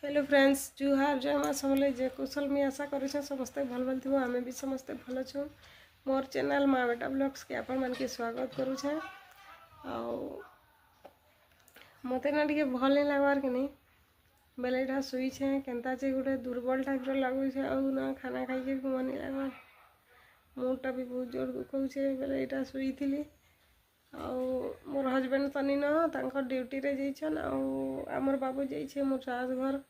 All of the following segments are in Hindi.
हेलो फ्रेंड्स जुहार जय माँ समले जय कुशल मी आशा कर समस्ते भल भल थो आम भी समस्ते भल छो मोर चैनल माँ बेटा ब्लॉग्स के आपण मान के स्वागत करुछे। मत ना टे भल नहीं लगवार कि नहीं बेले यहाँ शुईछे केन्ता जे गोटे दुर्बल टाइप लगुचे ना खाना खाई मन नहीं लगवार मुडटा भी बहुत जोर दुखौचे बेले यहाँ शुई थी मोर हजबैंड तो नी न ड्यूटी रे जाइछन आमर बाबू जाइछे मोर सास घर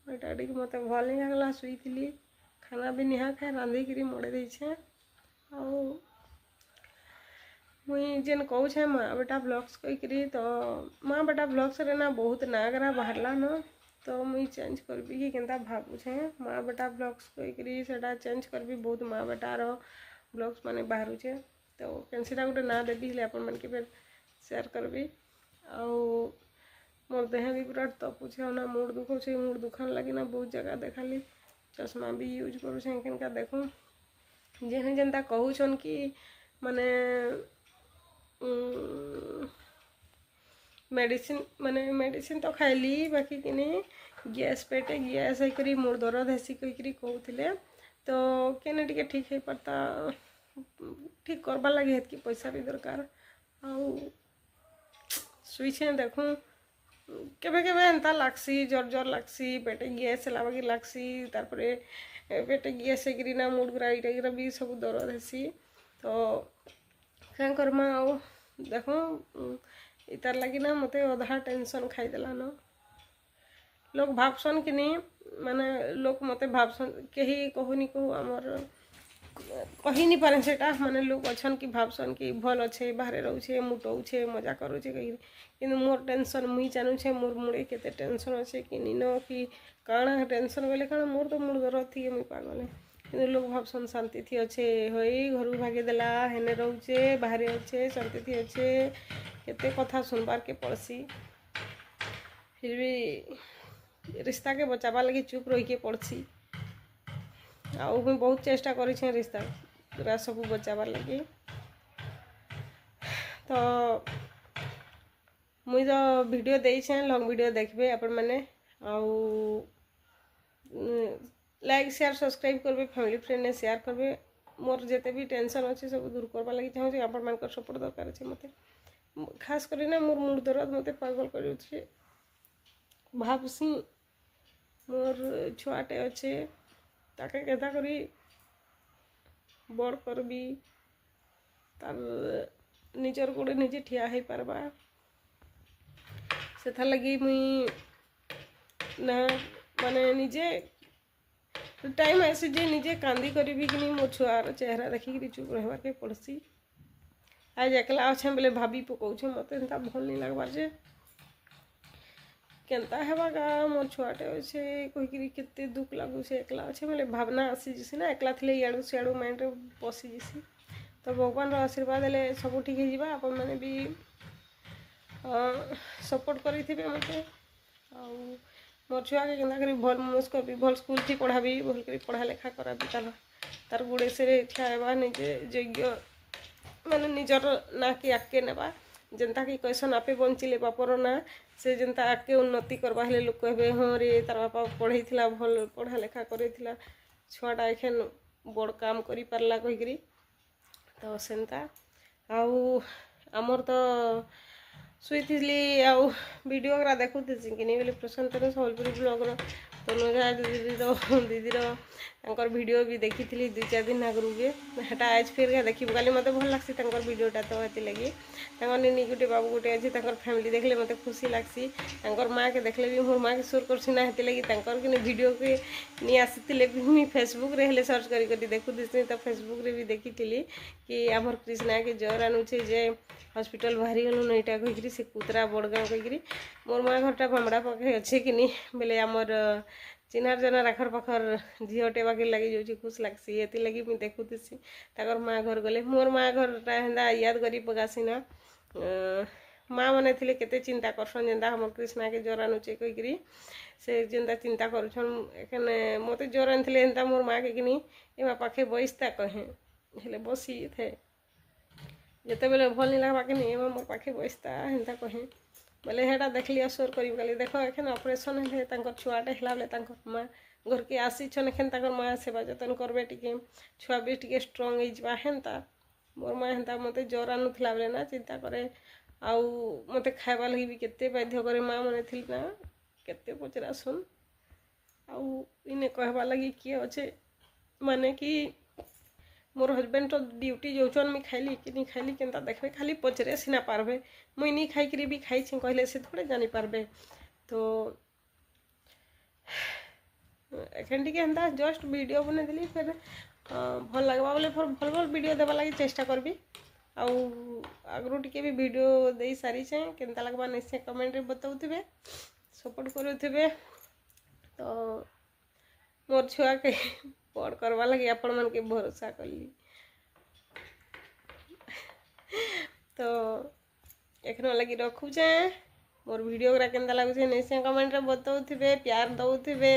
यहाँ टे मत भल नहीं लगला शुई थी खाना भी निहा खाए रांधिकी मोड़े देछे मुई जेन कहूँ माँ बेटा ब्लॉग्स कहीकि तो माँ बेटा ब्लॉग्स रे ना बहुत नागरा बाहरला न तो मुई चेंज करबी कि केनता भावुछे माँ बेटा ब्लॉग्स कहीकि सेटा चेंज करबी बहुत माँ बेटार ब्लॉग्स माने बाहरुचे तो कैंसीटा गोटे ना देवी हेल्ले आपण मानके फेर शेयर करबी मोर देह भी पूरा तपुछे ना मुड दुखौछे मुड दुखान लगी ना बहुत जगह देखाली चश्मा भी यूज करुछे केनका देखूँ जेन जेनता कहूछन कि माने मेडिसिन तो खाइली बाकी कि गैस पेटे गैस है मोर दर्द हेसी कहीकि कहते तो केने टिके ठीक है पड़ता ठीक करवा लगे हेतकी पैसा भी दरकार शुईछे देखूँ केबे केबे एंता लागसी जर जर लागसी पेटे गैस लागे लागसी तारपरे पेटे गैस है मुड गुरा इटा भी सब दर्द हेसी तो क्या करमा देखो इतार लगी ना मत अधा टेंशन खाईदेला न लोग भावसन कि नहीं माने लोग मत भावसन कहीं कहूनी कहू आमर कही नहीं पारे सेटा माने लोग अच्छन कि भावसन कि भल अच्छे बाहर रोचे मुटौछे मजा करुचे कहीं कि मोर टेंशन मुई जानूछे मोर मुड़े केते टेंशन अच्छे कि नी न कि काଣା टेंशन बोले काଣା मोर तो मुड़ दर्द थी मुई पागल कि लोग भावसन शांति थी अच्छे हई घर भागे देला हेने रोचे बाहर अच्छे शांति थी अच्छे केते कथा सुनबार के पड़सी फिर भी रिश्ता के बचावा लगी चुप रही के पड़सी मुझे बहुत चेष्टा करी रिश्ता सब बचाबार लगी तो मुई तो वीडियो देछे लॉन्ग वीडियो देखबे आपण माने लाइक शेयर सब्सक्राइब करबे फैमिली फ्रेंड ने शेयर करबे मोर जेते भी टेंशन अच्छे सब दूर करवा लगी चाहूँ आपण मान सपोर्ट दरकार अच्छे मत खास कर ना मोर मुंड दर्द मत पागल कर भावसी मोर छुआटे अच्छे ताके केदा करी बड़ करबी तार निजर गोड़े निजे ठिया है पारबा से लगी मुई ना माने निजे टाइम आसे जे निजे कांदी करी कि नहीं मो छुआर चेहरा देखिक चुप रहबार के पड़सी आज एकला अच्छे बोले भाभी पकाऊे मत एंता भल नहीं लगवार जे केनता हेबा गा मोर छुआटे अच्छे कहीकि केते दुख लगुचे एकला अच्छे बोले भावना आसी जसी ना एकला थिले इयाड़ू सियाड़ू माइंड पशि जसी तो भगवान आशीर्वाद हेले सब ठीक है आपण मैंने भी सपोर्ट करेंगे मत मोर छुआ के केन्ता करी भल मनुष करबी भल स्कूल थी पढ़ाबी भल कर पढ़ा लेखा कराबी तार गुड़े से ठिया निजे योग्य माने निजर ना कि आगे नेबा जनता कि कैसन आपे बंचिले बापर ना से जनता आगे उन्नति करवा हेले लोक कहबे हाँ रे तार बापा पढ़ई भल पढ़ा लेखा करेला छुआटा एखेन बड़ काम करि पारला कहीकि तो सेंता आमर तो शुई वीडियो गुरा देखुथी कि नहीं बोले प्रशांत सम्बलपुरी ब्लॉगर तनुजा दीदीर वीडियो भी देखी थी 2-4 दिन आगु बेटा आज फिर देखी काली मत भल लगसी वीडियोटा तो ये लगी निनी गोटे बाबू गोटे अच्छे फैमिली देखले मत खुशी लगसी माँ के देखले भी मोर माँ के सुर करसी ना हेती लगी कि वीडियो के नहीं आसी मुझे फेसबुक रे हेले सर्च करी देखुदी तो फेसबुक रे भी देखी थी कि आमर कृष्णा के जर आणुचे जे हॉस्पिटल बाहरी गलु नईटा कहीकि से कुतरा बड़गाँव कहीकि मोर माँ घरटा भामड़ा पाखे अच्छे कि नहीं बोले आमर चिन्हार जनार आखर पाखर झीटे बाकी लगी जाऊँगी खुश लगसी ये लगी मुझे देखुसी माँ घर गले मोर माँ घरटा हेन्ता याद करी पकासी ना माँ मैंने थे केते चिंता करसन जेनता हमर कृष्णा के जर आणुचे कहीकि से जेनता चिंता करुन मत जर आनी हेन्ता मोर माँ के कि एमा पाखे बसता कहे हेले बसी थे जिते बेले भल नहीं लगवा कि नहीं मोर पाखे बसता हेन्ता कहे बोले हेटा देखली असोर करी गली देख एखन ऑपरेशन है छुआटे है बेले माँ घर के आसीछन एखन माँ सेवा जतन करबे टिके छुआ भी टिके स्ट्रंग हो हेन्ता मोर माँ हेन्ता मत ज्वर आनुला बेले ना चिंता करे आउ मत खाइबा लगी भी केते बाध्य करे माँ मैंने थी ना केते पचरा सुन आउ इने कहबा लगी किए अच्छे माने कि मोर हजबैंड तो ड्यूटी जाऊन मुई खाइली कि नहीं खाइली केनता देखबे खाली पचरे सीना पारबे मुई नहीं खाई भी खाई कहले से थोड़े जानी पारबे तो एखन टिके हेन्ता जस्ट वीडियो बने देली फिर भल लगवा बोले फिर भल भल वीडियो देवा लगी चेष्टा करबी आगु टिके भी वीडियो दे सारी केनता लगवा निश्चय कमेंट रे बताउथिबे सपोर्ट करुथिबे तो मोर छुआ के बड़ करवा लगी आपण मन के भरोसा कली तो एखन लगी रखुचे मोर वीडियो केनता लगुचे निश्चय कमेंट रे बताउथिबे प्यार दउथिबे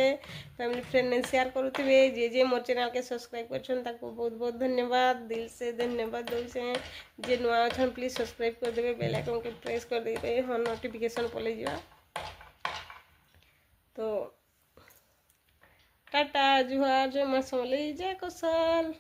फैमिली फ्रेंड ने शेयर करुथिबे जे मोर चैनल के सब्सक्राइब करछन ताको बहुत बहुत धन्यवाद दिल से धन्यवाद दउचे जे नुआ अछन प्लीज सब्सक्राइब कर देबे बेल आइकन के प्रेस कर देबे हाँ नोटिफिकेशन पले जावा तो टाटा जुहार जय मां समलेई जय कौशल।